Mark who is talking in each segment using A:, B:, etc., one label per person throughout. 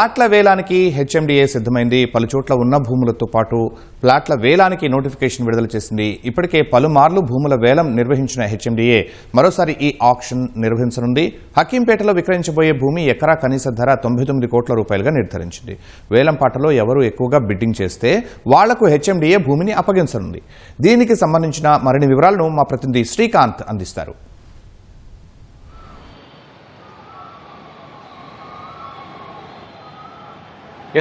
A: ప్లాట్ల వేలానికి హెచ్ఎండిఏ సిద్ధమైంది. పలు చోట్ల ఉన్న భూములతో పాటు ప్లాట్ల వేలానికి నోటిఫికేషన్ విడుదల చేసింది. ఇప్పటికే పలుమార్లు భూముల వేలం నిర్వహించిన హెచ్ఎండిఏ మరోసారి ఈ ఆక్షన్ నిర్వహించనుంది. హకీంపేటలో విక్రయించబోయే భూమి ఎకరా కనీస ధర 99 కోట్ల రూపాయలుగా నిర్ధారించింది. వేలం పాటలో ఎవరు ఎక్కువగా బిడ్డింగ్ చేస్తే వాళ్లకు హెచ్ఎండిఏ భూమిని అప్పగించనుంది. దీనికి సంబంధించిన మరిన్ని వివరాలను మా ప్రతినిధి శ్రీకాంత్ అందిస్తారు.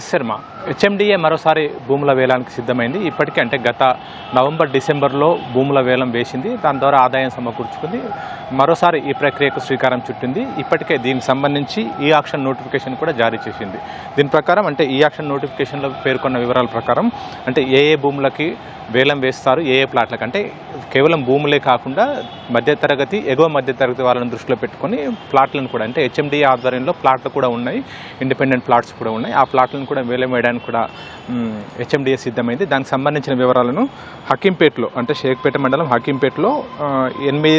B: శర్మ హెచ్ఎండిఏ మరోసారి భూముల వేలానికి సిద్ధమైంది. ఇప్పటికే అంటే గత నవంబర్ డిసెంబర్లో భూముల వేలం వేసింది. దాని ద్వారా ఆదాయం సమకూర్చుకుంది. మరోసారి ఈ ప్రక్రియకు శ్రీకారం చుట్టింది. ఇప్పటికే దీనికి సంబంధించి ఈ ఆక్షన్ నోటిఫికేషన్ కూడా జారీ చేసింది. దీని ప్రకారం అంటే ఈ ఆక్షన్ నోటిఫికేషన్లో పేర్కొన్న వివరాల ప్రకారం అంటే ఏ భూములకి వేలం వేస్తారు, ఏ ప్లాట్లకు అంటే కేవలం భూములే కాకుండా మధ్యతరగతి ఎగువ మధ్యతరగతి వాళ్ళని దృష్టిలో పెట్టుకొని ప్లాట్లను కూడా అంటే హెచ్ఎండిఏ ఆధ్వర్యంలో ప్లాట్లు కూడా ఉన్నాయి, ఇండిపెండెంట్ ప్లాట్స్ కూడా ఉన్నాయి. ఆ ప్లాట్లను కూడా వేలం వేయడానికి కూడా హెచ్ఎండిఏ సిద్ధమైంది. దానికి సంబంధించిన వివరాలను హకీంపేటలో అంటే షేక్పేట మండలం హకీంపేటలో 8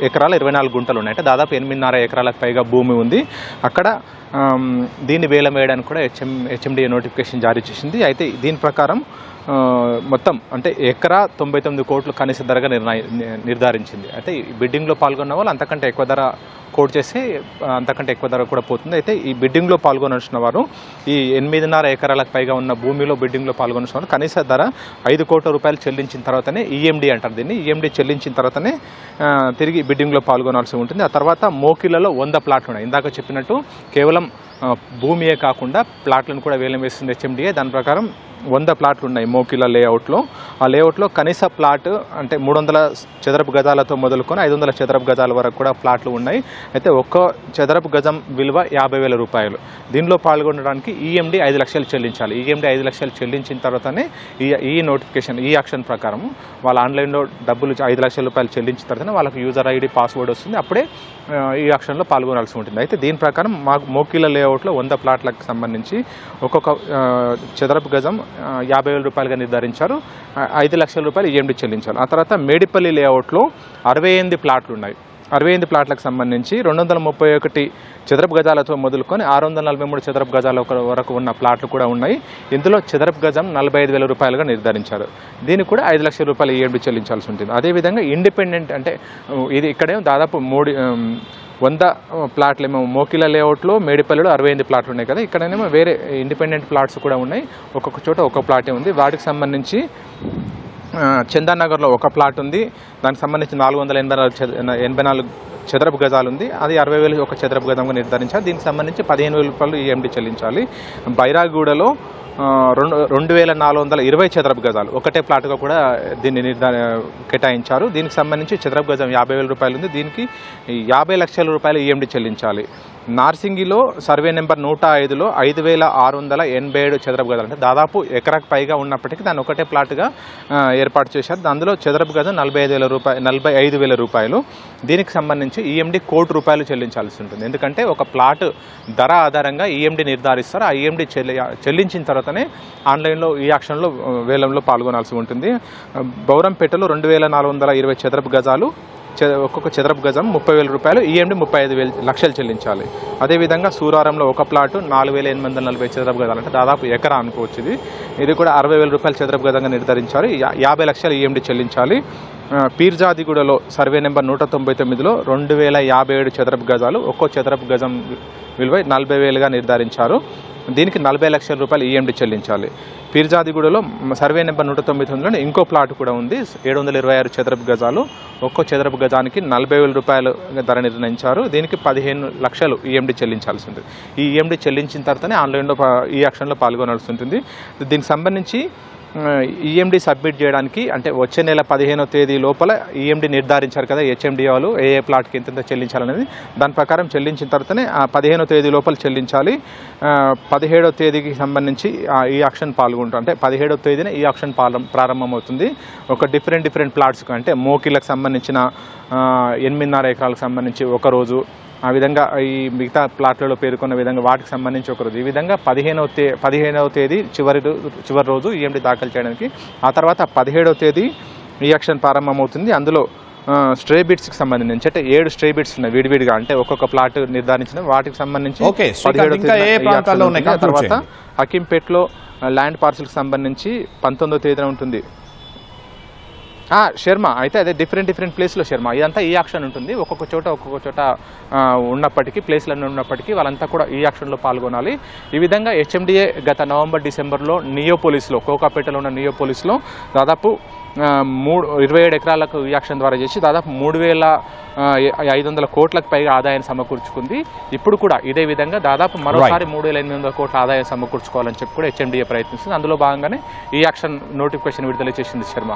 B: ఎకరాల 24 గుంటలు ఉన్నాయి. అంటే దాదాపు 8.5 ఎకరాలకు పైగా భూమి ఉంది. అక్కడ దీన్ని వేలం వేయడానికి కూడా హెచ్ఎండిఏ నోటిఫికేషన్ జారీ చేసింది. అయితే దీని ప్రకారం మొత్తం అంటే ఎకరా 99 కోట్లు కనీస ధరగా నిర్ధారించింది. అయితే ఈ బిడ్డింగ్లో పాల్గొన్న వాళ్ళు అంతకంటే ఎక్కువ ధర కోట్ చేస్తే అంతకంటే ఎక్కువ ధర కూడా పోతుంది. అయితే ఈ బిడ్డింగ్లో పాల్గొనాల్సిన వారు ఈ 8.5 ఎకరాలకు పైగా ఉన్న భూమిలో బిడ్డింగ్లో పాల్గొనాల్సిన వారు కనీస ధర 5 కోట్ల రూపాయలు చెల్లించిన తర్వాతనే ఈఎండి అంటారు దీన్ని. ఈఎండి చెల్లించిన తర్వాతనే తిరిగి బిడ్డింగ్లో పాల్గొనాల్సి ఉంటుంది. ఆ తర్వాత మోకిలలో 100 ప్లాట్లు ఉన్నాయి. ఇందాక చెప్పినట్టు కేవలం భూమియే కాకుండా ప్లాట్లను కూడా వేలం వేస్తుంది హెచ్ఎండిఏ. దాని ప్రకారం 100 ప్లాట్లు ఉన్నాయి మోకిల లేఅవుట్లో. ఆ లేఅవుట్లో కనీస ప్లాట్ అంటే 300 చదరపు గజాలతో మొదలుకొని 500 చదరపు గజాల వరకు కూడా ప్లాట్లు ఉన్నాయి. అయితే ఒక్క చదరపు గజం విలువ 50,000 రూపాయలు. దీనిలో పాల్గొనడానికి ఈఎండి 5 లక్షలు చెల్లించాలి. ఈఎండి 5 లక్షలు చెల్లించిన తర్వాతనే ఈ నోటిఫికేషన్ ఈ యాక్షన్ ప్రకారం వాళ్ళ ఆన్లైన్లో డబ్బులు 5 లక్షల రూపాయలు చెల్లించిన తర్వాతనే వాళ్ళకు యూజర్ ఐడి పాస్వర్డ్ వస్తుంది. అప్పుడే ఈ యాక్షన్లో పాల్గొనాల్సి ఉంటుంది. అయితే దీని ప్రకారం మోకిల లేఅవుట్లో 100 ప్లాట్లకు సంబంధించి ఒక్కొక్క చదరపు గజం 50,000 రూపాయలుగా నిర్ధారించారు. 5 లక్షల రూపాయలు ఈఎండి చెల్లించాలి. ఆ తర్వాత మేడిపల్లి లేఅవుట్లో 68 ప్లాట్లు ఉన్నాయి. 68 ప్లాట్లకు సంబంధించి 231 చదరపు గజాలతో మొదలుకొని 643 చదరపు గజాల వరకు ఉన్న ప్లాట్లు కూడా ఉన్నాయి. ఇందులో చదరపు గజం 45,000 రూపాయలుగా నిర్ధారించారు. దీనికి కూడా 5 లక్షల రూపాయలు ఈఎండి చెల్లించాల్సి ఉంటుంది. అదేవిధంగా ఇండిపెండెంట్ అంటే ఇది ఇక్కడే దాదాపు 100 ప్లాట్లు ఏమో మోకిల లేఅవుట్లో మేడిపల్లిలో 68 ప్లాట్లు ఉన్నాయి కదా, ఇక్కడనేమో వేరే ఇండిపెండెంట్ ప్లాట్స్ కూడా ఉన్నాయి. ఒక్కొక్క చోట ఒక్కొక్క ప్లాటే ఉంది. వాటికి సంబంధించి చందానగర్లో ఒక ప్లాట్ ఉంది. దానికి సంబంధించి 484 చదరపు గజాలు ఉంది. అది 60,000 ఒక చదరపు గజంగా నిర్ధారించాలి. దీనికి సంబంధించి 15,000 రూపాయలు ఈఎండి చెల్లించాలి. బైరాగూడలో 2,420 చదరపు గజాలు ఒకటే ప్లాట్గా కూడా దీన్ని కేటాయించారు. దీనికి సంబంధించి చదరపు గజం 50,000 రూపాయలు ఉంది. దీనికి 50 లక్షల రూపాయలు ఈఎండి చెల్లించాలి. నార్సింగిలో సర్వే నెంబర్ 105లో 5,687 చదరపు గజాలు అంటే దాదాపు ఎకరాకు పైగా ఉన్నప్పటికీ దాన్ని ఒకటే ప్లాట్గా ఏర్పాటు చేశారు. అందులో చదరపు గజం 45,000 రూపాయలు. దీనికి సంబంధించి ఈఎండి ₹1 కోటి చెల్లించాల్సి ఉంటుంది. ఎందుకంటే ఒక ప్లాట్ ధర ఆధారంగా ఈఎండి నిర్ధారిస్తారు. ఆ ఈఎండి చెల్లించిన తర్వాతనే ఆన్లైన్లో ఈ యాక్షన్లో వేలంలో పాల్గొనాల్సి ఉంటుంది. బౌరంపేటలో 2,420 చదరపు గజాలు, ఒక్కొక్క చదరపు గజం 30,000 రూపాయలు, ఈఎండి 35 లక్షలు చెల్లించాలి. అదేవిధంగా సూరారంలో ఒక ప్లాటు 4,840 చదరపు గజాలు అంటే దాదాపు ఎకరా అనుకోవచ్చు. ఇది కూడా 60,000 రూపాయలు చదరపు గజంగా నిర్ధారించారు. 50 లక్షలు ఈఎండి చెల్లించాలి. పీర్జాదిగూడలో సర్వే నెంబర్ 199లో 2,057 చదరపు గజాలు, ఒక్కో చదరపు గజం విలువ 40,000గా నిర్ధారించారు. దీనికి 40 లక్షల రూపాయలు ఈఎండి చెల్లించాలి. పీర్జాదిగూడలో సర్వే నెంబర్ 199లో ఇంకో ప్లాట్ కూడా ఉంది. 726 చదరపు గజాలు, ఒక్కో చదరపు గజానికి 40,000 రూపాయలు ధర నిర్ణయించారు. దీనికి 15 లక్షలు ఈఎండి చెల్లించాల్సి ఉంటుంది. ఈ ఈఎండి చెల్లించిన తర్వాతనే ఆన్లైన్లో ఈ యాక్షన్లో పాల్గొనాల్సి ఉంటుంది. దీనికి సంబంధించి ఈఎండి సబ్మిట్ చేయడానికి అంటే వచ్చే నెల 15వ తేదీ లోపల ఈఎండి నిర్ధారించారు కదా హెచ్ఎండి వాళ్ళు ఏ ప్లాట్కి ఎంత చెల్లించాలనేది. దాని ప్రకారం చెల్లించిన తర్వాతనే 15వ తేదీ లోపల చెల్లించాలి. 17వ తేదీకి సంబంధించి ఈ యాక్షన్ పాల్గొంటాం. అంటే 17వ తేదీన ఈ యాక్షన్ ప్రారంభమవుతుంది. ఒక డిఫరెంట్ ప్లాట్స్ అంటే మోకిలకు సంబంధించిన 8.5 ఎకరాలకు సంబంధించి ఒక రోజు, ఆ విధంగా ఈ మిగతా ప్లాట్లలో పేర్కొన్న విధంగా వాటికి సంబంధించి ఒక రోజు, ఈ విధంగా 15వ తేదీ చివరి రోజు ఈఎండి దాఖలు చేయడానికి. ఆ తర్వాత 17వ తేదీ ఈ యాక్షన్ ప్రారంభమవుతుంది. అందులో స్ట్రే బిట్స్కి సంబంధించి అంటే 7 స్ట్రే బిట్స్ ఉన్నాయి విడివిడిగా, అంటే ఒక్కొక్క ప్లాట్ నిర్ధారించిన వాటికి సంబంధించి
A: ఓకే, శ్రీకాంత్, ఇంకా ఏ ప్రాంతాల్లో ఉన్నాయి?
B: తర్వాత హకీంపేట్లో ల్యాండ్ పార్సల్కి సంబంధించి 19వ తేదీన ఉంటుంది శర్మ. అయితే అదే డిఫరెంట్ ప్లేస్లో శర్మ ఇదంతా ఈ యాక్షన్ ఉంటుంది. ఒక్కొక్క చోట ఉన్నప్పటికీ ప్లేస్లన్నీ ఉన్నప్పటికీ వాళ్ళంతా కూడా ఈ యాక్షన్లో పాల్గొనాలి. ఈ విధంగా హెచ్ఎండిఏ గత నవంబర్ డిసెంబర్లో నియోపోలిస్లో, కోకాపేటలో ఉన్న నియోపోలిస్లో దాదాపు 27 ఎకరాలకు ఈ యాక్షన్ ద్వారా చేసి దాదాపు 3,500 కోట్లకు పైగా ఆదాయాన్ని సమకూర్చుకుంది. ఇప్పుడు కూడా ఇదే విధంగా దాదాపు మరోసారి 3,800 కోట్ల ఆదాయం సమకూర్చుకోవాలని చెప్పి కూడా హెచ్ఎండిఏ ప్రయత్నిస్తుంది. అందులో భాగంగానే ఈ యాక్షన్ నోటిఫికేషన్ విడుదల చేసింది శర్మ.